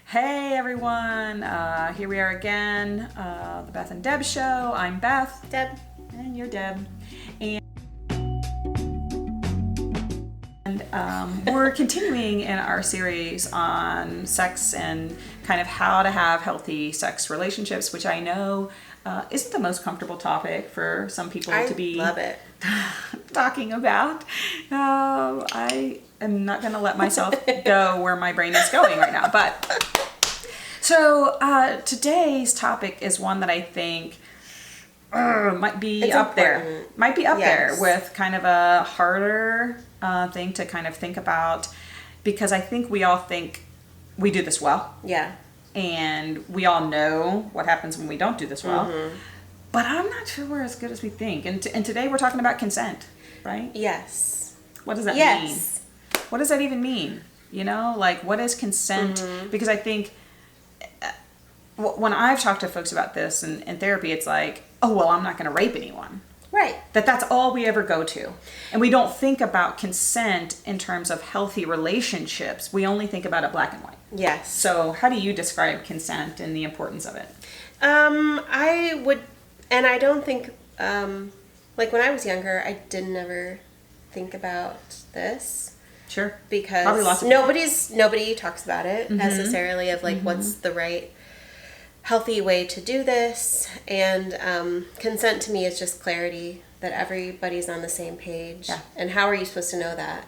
Hey everyone, here we are again, the Beth and Deb show. I'm Beth. Deb. And you're Deb. And we're continuing in our series on sex and kind of how to have healthy sex relationships, which I know isn't the most comfortable topic for some people to be love it. talking about. I am not going to let myself go where my brain is going right now. But so today's topic is one that I think might be up there. Might be up there with kind of a harder thing to kind of think about, because I think we all think we do this well. Yeah. And we all know what happens when we don't do this well. Mm-hmm. But I'm not sure we're as good as we think. And today we're talking about consent, right? Yes. What does that mean? What does that even mean? You know, like, what is consent? Mm-hmm. Because I think when I've talked to folks about this in therapy, it's like, oh, well, I'm not going to rape anyone. Right. That's all we ever go to. And we don't think about consent in terms of healthy relationships. We only think about it black and white. Yes. So how do you describe consent and the importance of it? I would, and I don't think, like when I was younger, I didn't ever think about this. Sure. Because probably lots of nobody talks about it necessarily of like what's the right healthy way to do this. And consent to me is just clarity that everybody's on the same page. Yeah. And how are you supposed to know that?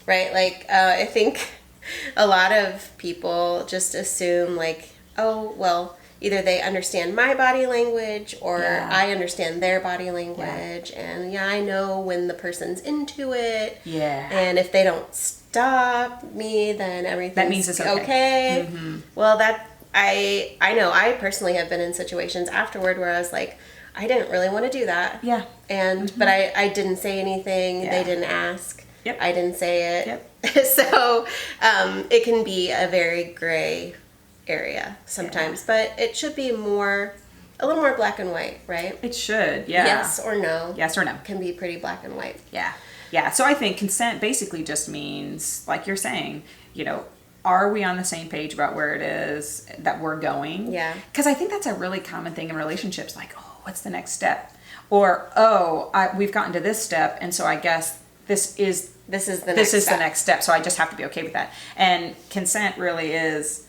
Right? Like I think a lot of people just assume like, oh, well, either they understand my body language or I understand their body language. Yeah. And I know when the person's into it. Yeah. And if they don't stop me, then everything's that means it's okay. Mm-hmm. Well, I know I personally have been in situations afterward where I was like, I didn't really want to do that. Yeah. And but I didn't say anything. Yeah. They didn't ask. Yep. I didn't say it. Yep. So it can be a very gray area sometimes, but it should be a little more black and white, right? It should, yeah. Yes or no. Yes or no. Can be pretty black and white. Yeah. Yeah. So I think consent basically just means, like you're saying, are we on the same page about where it is that we're going? Yeah. Because I think that's a really common thing in relationships, like, oh, what's the next step? Or, oh, we've gotten to this step, and so I guess this is the next step, so I just have to be okay with that. And consent really is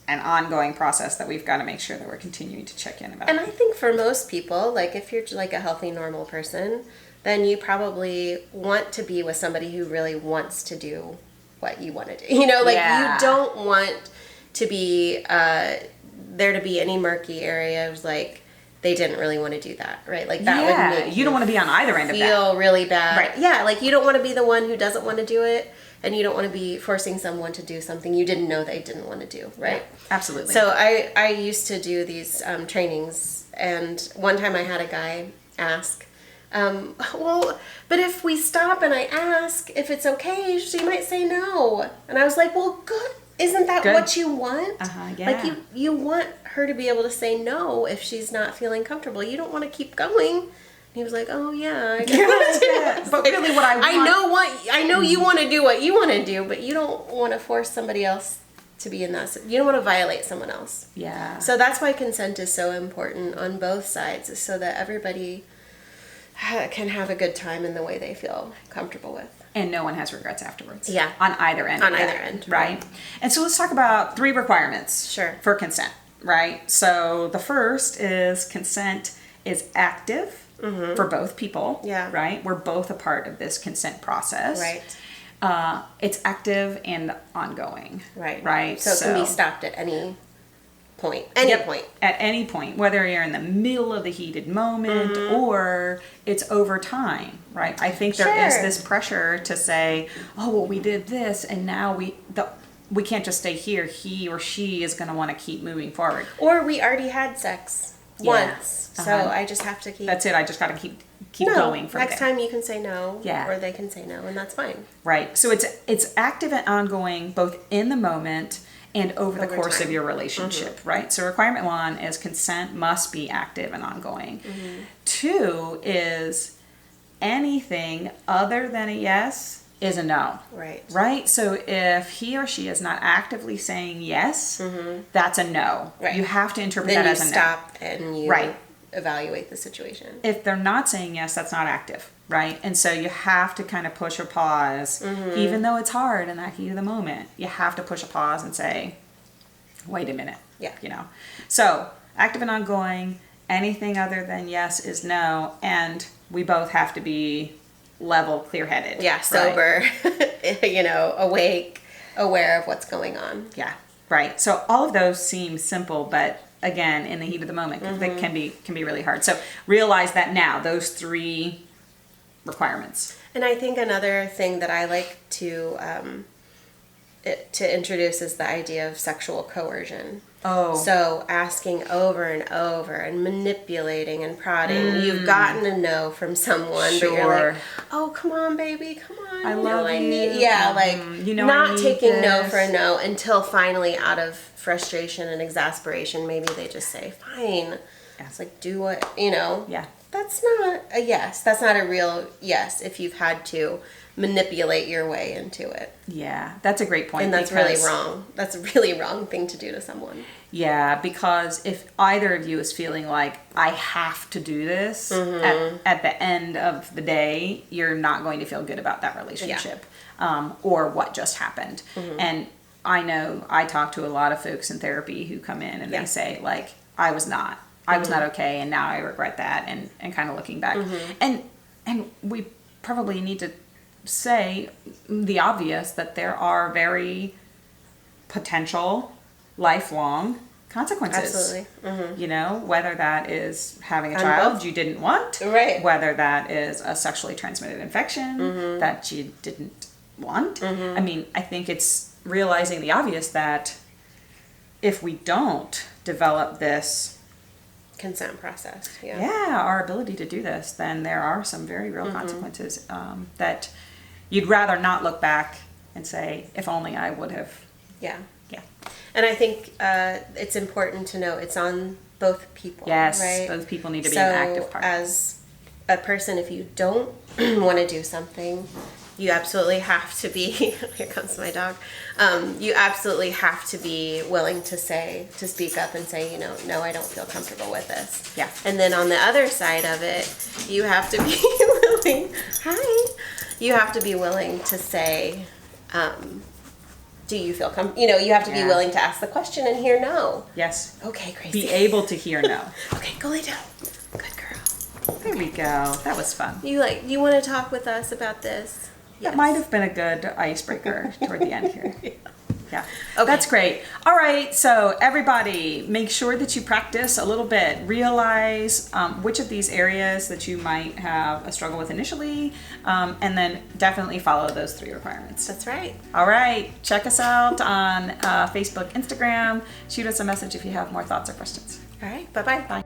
an ongoing process that we've got to make sure that we're continuing to check in about. And I think for most people, like if you're like a healthy, normal person, then you probably want to be with somebody who really wants to do what you want to do. You don't want to be there to be any murky areas like they didn't really want to do that, right? Like that would make you don't want to be on either end of that. Feel really bad. Right. Yeah, like you don't want to be the one who doesn't want to do it, and you don't want to be forcing someone to do something you didn't know they didn't want to do, right? Yeah, absolutely. So I used to do these trainings, and one time I had a guy ask, well, but if we stop and I ask if it's okay, she might say no. And I was like, well, good. Isn't that what you want? Yeah. Like you want her to be able to say no if she's not feeling comfortable. You don't want to keep going. And he was like, oh yeah, I guess. But really what I want... I know you want to do what you want to do, but you don't want to force somebody else to be in that. You don't want to violate someone else. Yeah. So that's why consent is so important on both sides, so that everybody can have a good time in the way they feel comfortable with. And no one has regrets afterwards. Yeah. On either end. Right? And so let's talk about 3 requirements for consent, right? So the first is consent is active for both people. Yeah. Right? We're both a part of this consent process. Right. It's active and ongoing. Right. Right? So it can be stopped at any point. At any point, whether you're in the middle of the heated moment or it's over time, right? I think there is this pressure to say, oh, well, we did this and now we can't just stay here. He or she is going to want to keep moving forward. Or we already had sex once, so I just have to keep... That's it. I just got to keep going from next time you can say no, Yeah. or they can say no, and that's fine. Right. So it's active and ongoing both in the moment and over the course of your relationship, right? So requirement 1 is consent must be active and ongoing. 2 is anything other than a yes is a no. Right. Right? So if he or she is not actively saying yes, that's a no. Right. You have to interpret Then that you as a no. stop and you Right. evaluate the situation. If they're not saying yes, that's not active, right? And so you have to kind of push or pause, even though it's hard in that heat of the moment. You have to push a pause and say, wait a minute. Yeah. You know? So active and ongoing, anything other than yes is no. And we both have to be level, clear-headed. Yeah, sober, you know, awake, aware of what's going on. Yeah, right. So all of those seem simple, but again, in the heat of the moment, they can be really hard. So realize that now, those 3 requirements. And I think another thing that I like to introduce is the idea of sexual coercion. Oh. So asking over and over and manipulating and prodding. You've gotten a no from someone, but you're like, oh, come on, baby, come on. I love you. Yeah, like you know, not taking this. no for a no until finally, out of frustration and exasperation, maybe they just say, fine. Yeah. It's like, do what, you know. Yeah. That's not a yes. That's not a real yes if you've had to manipulate your way into it. Yeah, that's a great point. And that's really wrong. That's a really wrong thing to do to someone. Yeah, because if either of you is feeling like, I have to do this, at the end of the day, you're not going to feel good about that relationship or what just happened. And I know I talk to a lot of folks in therapy who come in and they say, like, I was not okay, and now I regret that, and kind of looking back. And we probably need to say the obvious, that there are very potential lifelong consequences. Absolutely. You know, whether that is having a On child both. you didn't want, Right. whether that is a sexually transmitted infection that you didn't want. I mean, I think it's realizing the obvious that if we don't develop this Consent process. our ability to do this, then there are some very real consequences that you'd rather not look back and say, if only I would have. Yeah. Yeah. And I think it's important to know it's on both people. Yes, right? both people need to be an active part. As a person, if you don't want to do something, you absolutely have to be, here comes my dog, you absolutely have to be willing to speak up and say, you know, no, I don't feel comfortable with this. Yeah. And then on the other side of it, you have to be willing, you have to be willing to say, do you feel you know, you have to be willing to ask the question and hear no. Yes. Okay, Gracie. Be able to hear no. Okay, go lay down. Good girl. There we go. That was fun. You want to talk with us about this? That might have been a good icebreaker toward the end here. Yeah. Okay. That's great. All right. So everybody, make sure that you practice a little bit. Realize which of these areas that you might have a struggle with initially, and then definitely follow those 3 requirements. That's right. All right. Check us out on Facebook, Instagram. Shoot us a message if you have more thoughts or questions. All right. Bye-bye. Bye.